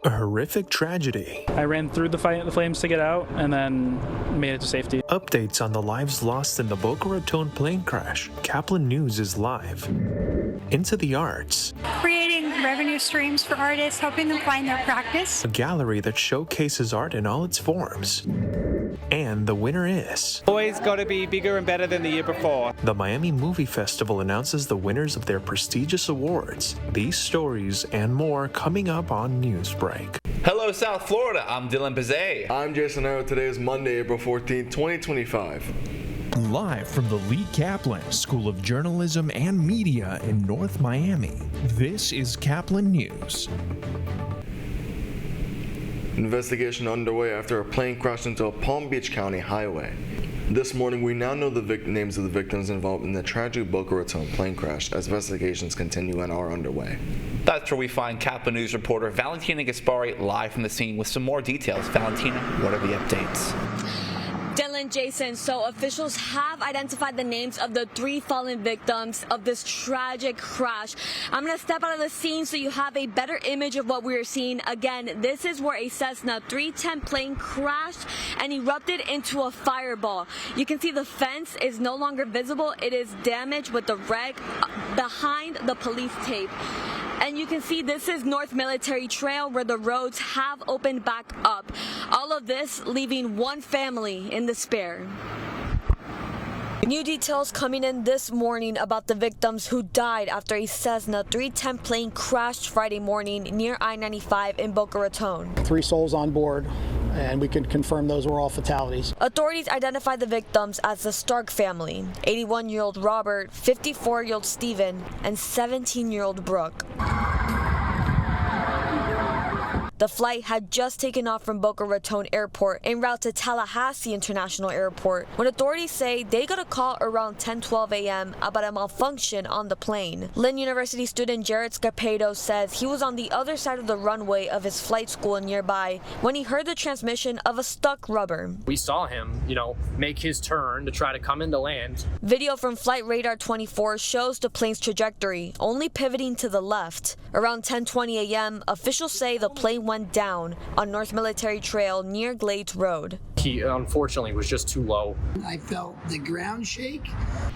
A horrific tragedy. I ran through the flames to get out and then made it to safety. Updates on the lives lost in the Boca Raton plane crash. Caplin News is live. Into the arts. Creating revenue streams for artists, helping them find their practice. A gallery that showcases art in all its forms. And the winner is... Always got to be bigger and better than the year before. The Miami Movie Festival announces the winners of their prestigious awards. These stories and more coming up on Newsbreak. Hello, South Florida. I'm Dylan Bazay. I'm Jason Arrow. Today is Monday, April 14th, 2025. Live from the Lee Caplin School of Journalism and Media in North Miami, this is Caplin News. Investigation underway after a plane crashed into a Palm Beach County highway. This morning, we now know the names of the victims involved in the tragic Boca Raton plane crash as investigations continue and are underway. That's where we find Caplin News reporter Valentina Gaspari live from the scene with some more details. Valentina, what are the updates? Dylan, Jason, so officials have identified the names of the 3 fallen victims of this tragic crash. I'm going to step out of the scene so you have a better image of what we are seeing. Again, this is where a Cessna 310 plane crashed and erupted into a fireball. You can see the fence is no longer visible. It is damaged with the wreck behind the police tape. And you can see this is North Military Trail where the roads have opened back up. All of this leaving one family in despair. New details coming in this morning about the victims who died after a Cessna 310 plane crashed Friday morning near I-95 in Boca Raton. 3 souls on board, and we can confirm those were all fatalities. Authorities identified the victims as the Stark family, 81-year-old Robert, 54-year-old Stephen, and 17-year-old Brooke. The flight had just taken off from Boca Raton Airport en route to Tallahassee International Airport when authorities say they got a call around 10:12 a.m. about a malfunction on the plane. Lynn University student Jared Scapedo says he was on the other side of the runway of his flight school nearby when he heard the transmission of a stuck rubber. We saw him, make his turn to try to come into land. Video from Flight Radar 24 shows the plane's trajectory, only pivoting to the left. Around 10:20 a.m., officials say the plane went down on North Military Trail near Glades Road. He unfortunately was just too low. I felt the ground shake.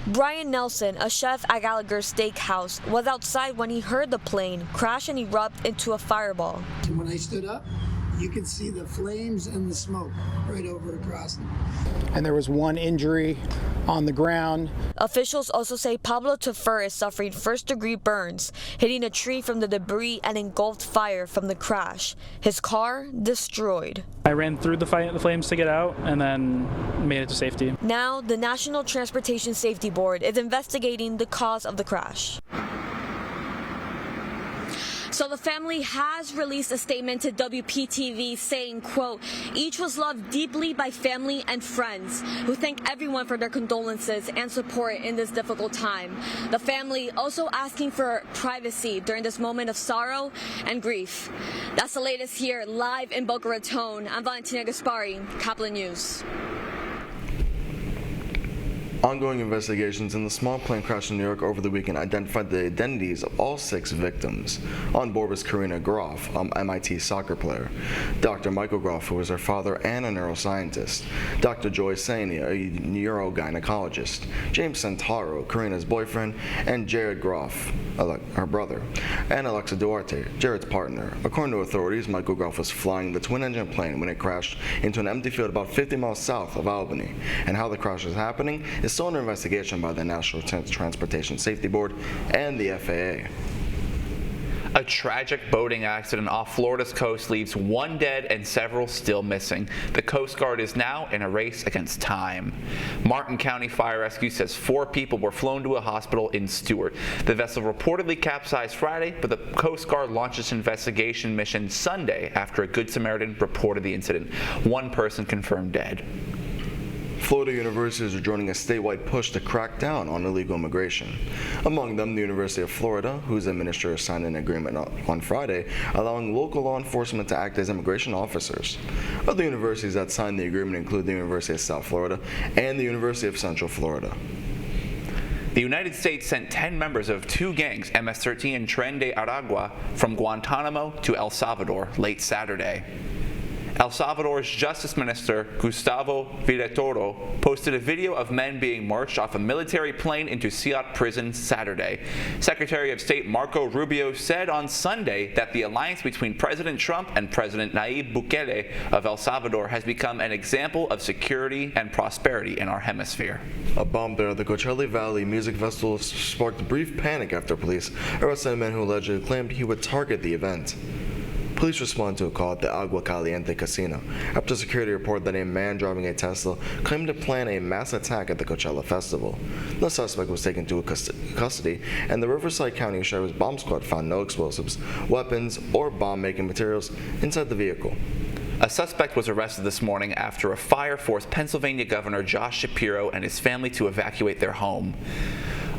Brian Nelson, a chef at Gallagher's Steakhouse, was outside when he heard the plane crash and erupt into a fireball. And when I stood up, you could see the flames and the smoke right over across. And there was 1 injury on the ground. Officials also say Pablo Tefer is suffering first-degree burns, hitting a tree from the debris and engulfed fire from the crash. His car destroyed. I ran through the flames to get out and then made it to safety. Now, the National Transportation Safety Board is investigating the cause of the crash. So the family has released a statement to WPTV saying, quote, each was loved deeply by family and friends who thank everyone for their condolences and support in this difficult time. The family also asking for privacy during this moment of sorrow and grief. That's the latest here live in Boca Raton. I'm Valentina Gaspari, Caplin News. Ongoing investigations in the small plane crash in New York over the weekend identified the identities of all 6 victims. On board was Karina Groff, an MIT soccer player, Dr. Michael Groff, who was her father and a neuroscientist, Dr. Joy Saini, a neurogynecologist, James Santaro, Karina's boyfriend, and Jared Groff, her brother, and Alexa Duarte, Jared's partner. According to authorities, Michael Groff was flying the twin-engine plane when it crashed into an empty field about 50 miles south of Albany, and how the crash is happening is still under investigation by the National Transportation Safety Board and the FAA. A tragic boating accident off Florida's coast leaves 1 dead and several still missing. The Coast Guard is now in a race against time. Martin County Fire Rescue says 4 people were flown to a hospital in Stewart. The vessel reportedly capsized Friday, but the Coast Guard launched its investigation mission Sunday after a Good Samaritan reported the incident. 1 person confirmed dead. Florida universities are joining a statewide push to crack down on illegal immigration. Among them, the University of Florida, whose administrators signed an agreement on Friday allowing local law enforcement to act as immigration officers. Other universities that signed the agreement include the University of South Florida and the University of Central Florida. The United States sent 10 members of two gangs, MS-13 and Tren de Aragua, from Guantanamo to El Salvador late Saturday. El Salvador's Justice Minister, Gustavo Villatoro, posted a video of men being marched off a military plane into Ciudad Prison Saturday. Secretary of State Marco Rubio said on Sunday that the alliance between President Trump and President Nayib Bukele of El Salvador has become an example of security and prosperity in our hemisphere. A bomb threat at the Coachella Valley Music Festival sparked a brief panic after police arrested a man who allegedly claimed he would target the event. Police responded to a call at the Agua Caliente Casino after security reported that a man driving a Tesla claimed to plan a mass attack at the Coachella Festival. The suspect was taken to custody, and the Riverside County Sheriff's Bomb Squad found no explosives, weapons, or bomb-making materials inside the vehicle. A suspect was arrested this morning after a fire forced Pennsylvania Governor Josh Shapiro and his family to evacuate their home.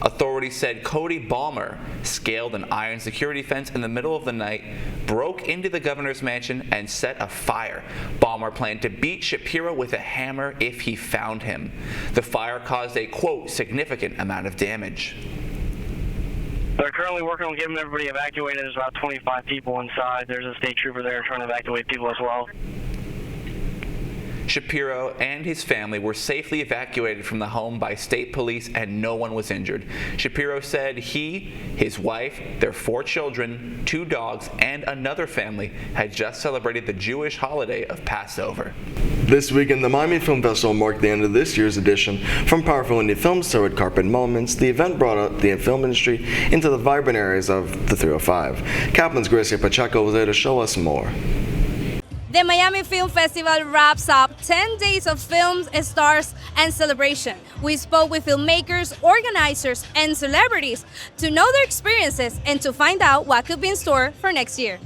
Authorities said Cody Balmer scaled an iron security fence in the middle of the night, broke into the governor's mansion, and set a fire. Balmer planned to beat Shapiro with a hammer if he found him. The fire caused a, quote, significant amount of damage. They're currently working on getting everybody evacuated. There's about 25 people inside. There's a state trooper there trying to evacuate people as well. Shapiro and his family were safely evacuated from the home by state police and no one was injured. Shapiro said he, his wife, their 4 children, 2 dogs, and another family had just celebrated the Jewish holiday of Passover. This weekend, the Miami Film Festival marked the end of this year's edition. From powerful indie films to red carpet moments, the event brought out the film industry into the vibrant areas of the 305. Caplin's Gracia Pacheco was there to show us more. The Miami Film Festival wraps up 10 days of films, stars, and celebration. We spoke with filmmakers, organizers, and celebrities to know their experiences and to find out what could be in store for next year.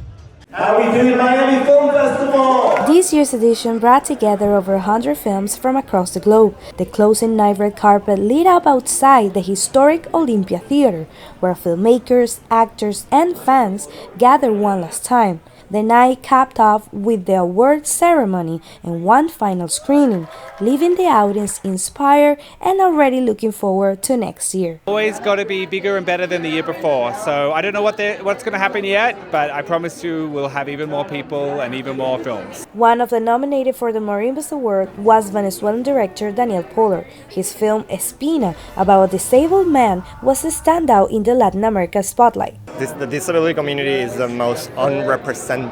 How are we doing, Miami Film Festival? This year's edition brought together over 100 films from across the globe. The closing night red carpet lit up outside the historic Olympia Theater, where filmmakers, actors, and fans gathered one last time. The night capped off with the awards ceremony and one final screening, leaving the audience inspired and already looking forward to next year. Always got to be bigger and better than the year before. So I don't know what's going to happen yet, but I promise you we'll have even more people and even more films. One of the nominated for the Marimbas Award was Venezuelan director Daniel Poller. His film Espina, about a disabled man, was a standout in the Latin America spotlight. The disability community is the most unrepresented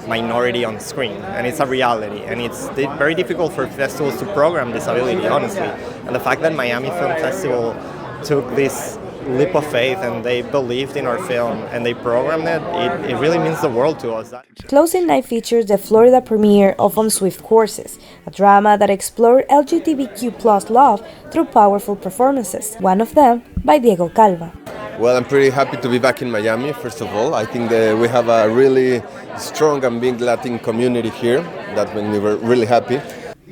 minority on screen, and it's a reality, and it's very difficult for festivals to program disability, honestly. And the fact that Miami Film Festival took this leap of faith and they believed in our film and they programmed it really means the world to us. Closing night features the Florida premiere of On Swift Courses, a drama that explored LGBTQ+ love through powerful performances, one of them by Diego Calva. Well, I'm pretty happy to be back in Miami, first of all. I think that we have a really strong and big Latin community here. That made me really happy.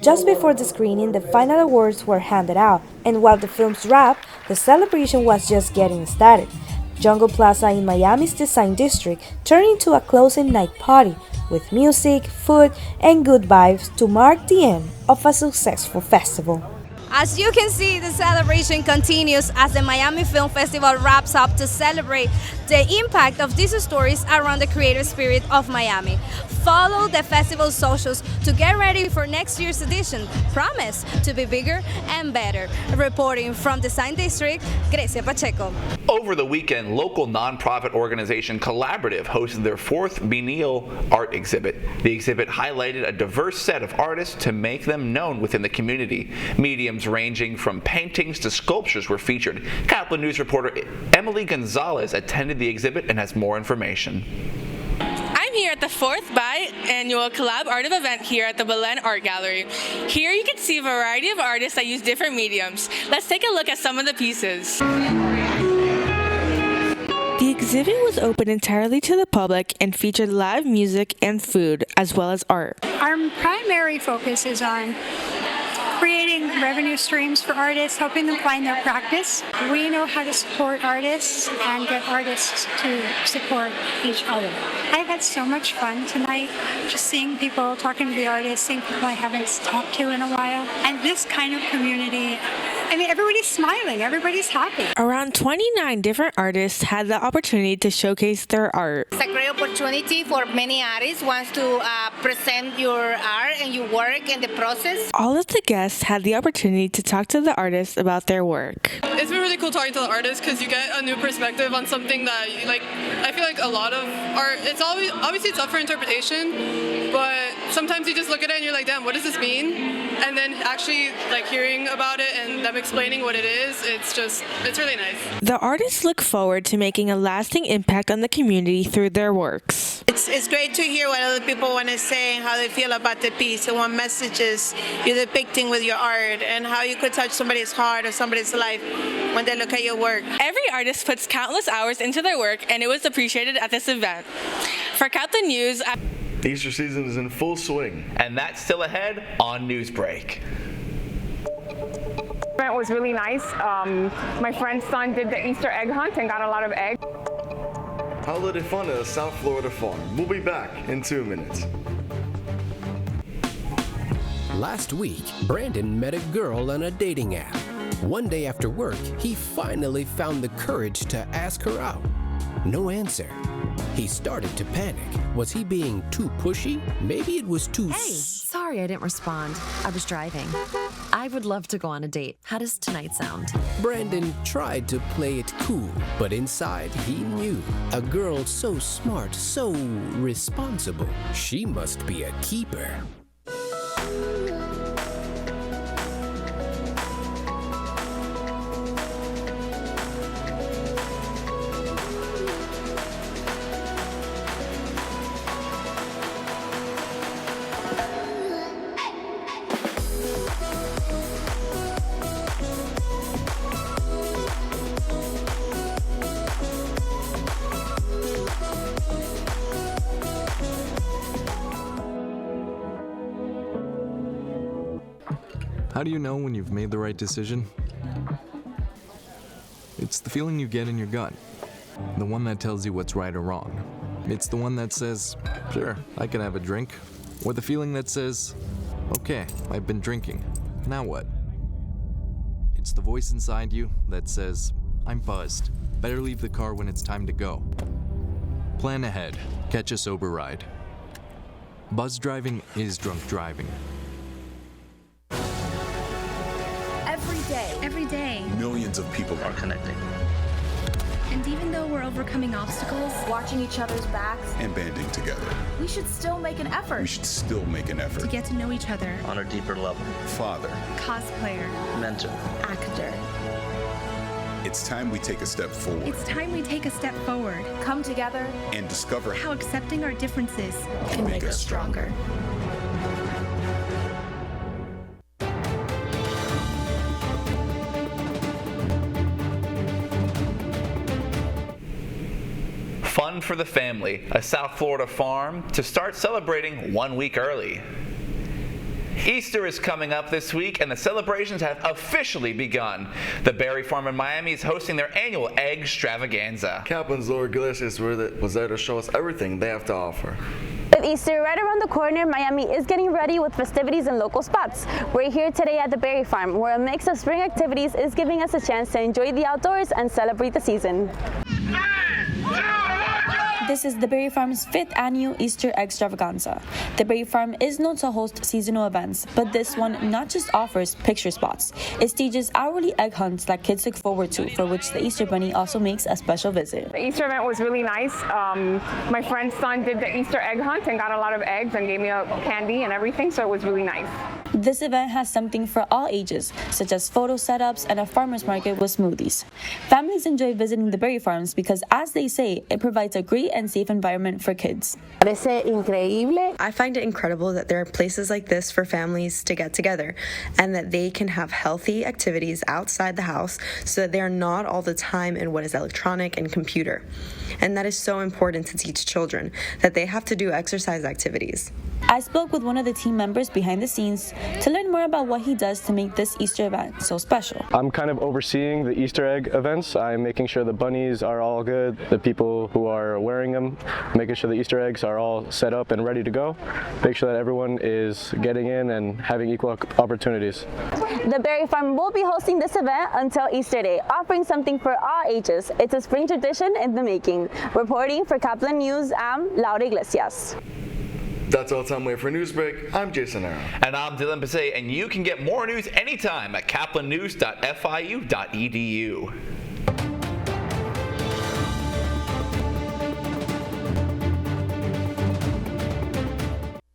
Just before the screening, the final awards were handed out, and while the films wrapped, the celebration was just getting started. Jungle Plaza in Miami's Design District turned into a closing night party with music, food, and good vibes to mark the end of a successful festival. As you can see, the celebration continues as the Miami Film Festival wraps up to celebrate the impact of these stories around the creative spirit of Miami. Follow the festival socials to get ready for next year's edition. Promise to be bigger and better. Reporting from Design District, Gracia Pacheco. Over the weekend, local nonprofit organization Collaborative hosted their 4th biennial art exhibit. The exhibit highlighted a diverse set of artists to make them known within the community. Mediums ranging from paintings to sculptures were featured. Caplin News reporter Emily Gonzalez attended the exhibit and has more information. I'm here at the 4th biannual Collab Art of event here at the Belen Art Gallery. Here you can see a variety of artists that use different mediums. Let's take a look at some of the pieces. The exhibit was open entirely to the public and featured live music and food, as well as art. Our primary focus is on creating revenue streams for artists, helping them find their practice. We know how to support artists and get artists to support each other. I've had so much fun tonight, just seeing people, talking to the artists, seeing people I haven't talked to in a while. And this kind of community I mean, everybody's smiling, everybody's happy. Around 29 different artists had the opportunity to showcase their art. It's a great opportunity for many artists wants to present your art and your work and the process. All of the guests had the opportunity to talk to the artists about their work. It's been really cool talking to the artists because you get a new perspective on something that, I feel like a lot of art, it's always, obviously it's up for interpretation, but sometimes you just look at it and you're like, damn, what does this mean? And then actually hearing about it and them explaining what it is, it's really nice. The artists look forward to making a lasting impact on the community through their works. It's great to hear what other people want to say and how they feel about the piece and what messages you're depicting with your art and how you could touch somebody's heart or somebody's life when they look at your work. Every artist puts countless hours into their work, and it was appreciated at this event. For Caplin News, Easter season is in full swing. And that's still ahead on Newsbreak. The event was really nice. My friend's son did the Easter egg hunt and got a lot of eggs. Holiday fun at a South Florida farm. We'll be back in 2 minutes. Last week, Brandon met a girl on a dating app. One day after work, he finally found the courage to ask her out. No answer. He started to panic. Was he being too pushy? Maybe it was too... Hey, sorry I didn't respond. I was driving. I would love to go on a date. How does tonight sound? Brandon tried to play it cool, but inside he knew. A girl so smart, so responsible. She must be a keeper. How do you know when you've made the right decision? It's the feeling you get in your gut. The one that tells you what's right or wrong. It's the one that says, sure, I can have a drink. Or the feeling that says, okay, I've been drinking. Now what? It's the voice inside you that says, I'm buzzed. Better leave the car when it's time to go. Plan ahead. Catch a sober ride. Buzz driving is drunk driving. Every day. Millions of people are connecting. And even though we're overcoming obstacles, watching each other's backs, and banding together, we should still make an effort. To get to know each other. On a deeper level. Father. Cosplayer. Mentor. Actor. It's time we take a step forward. It's time we take a step forward. Come together. And discover how accepting our differences can make us stronger. Fun for the family, a South Florida farm to start celebrating 1 week early. Easter is coming up this week, and the celebrations have officially begun. The Berry Farm in Miami is hosting their annual egg extravaganza. Caplin's Laura Iglesias was there to show us everything they have to offer. With Easter right around the corner, Miami is getting ready with festivities in local spots. We're here today at the Berry Farm, where a mix of spring activities is giving us a chance to enjoy the outdoors and celebrate the season. This is the Berry Farm's 5th annual Easter Extravaganza. The Berry Farm is known to host seasonal events, but this one not just offers picture spots. It stages hourly egg hunts that kids look forward to, for which the Easter Bunny also makes a special visit. The Easter event was really nice. My friend's son did the Easter egg hunt and got a lot of eggs and gave me a candy and everything, so it was really nice. This event has something for all ages, such as photo setups and a farmer's market with smoothies. Families enjoy visiting the Berry Farms because, as they say, it provides a great and safe environment for kids. I find it incredible that there are places like this for families to get together and that they can have healthy activities outside the house so that they are not all the time in what is electronic and computer. And that is so important to teach children, that they have to do exercise activities. I spoke with one of the team members behind the scenes to learn more about what he does to make this Easter event so special. I'm kind of overseeing the Easter egg events. I'm making sure the bunnies are all good, the people who are wearing them, making sure the Easter eggs are all set up and ready to go, make sure that everyone is getting in and having equal opportunities. The Berry Farm will be hosting this event until Easter Day, offering something for all ages. It's a spring tradition in the making. Reporting for Caplin News, I'm Laura Iglesias. That's all time we have for Newsbreak. I'm Jason Arrow. And I'm Dylan Passay, and you can get more news anytime at caplinnews.fiu.edu.